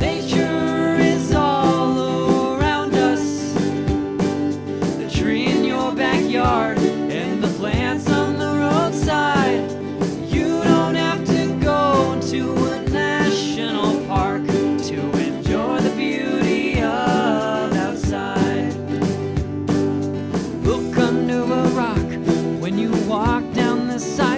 Nature is all around us, the tree in your backyard and the plants on the roadside. You don't have to go to a national park to enjoy the beauty of outside. Look under a rock when you walk down the side.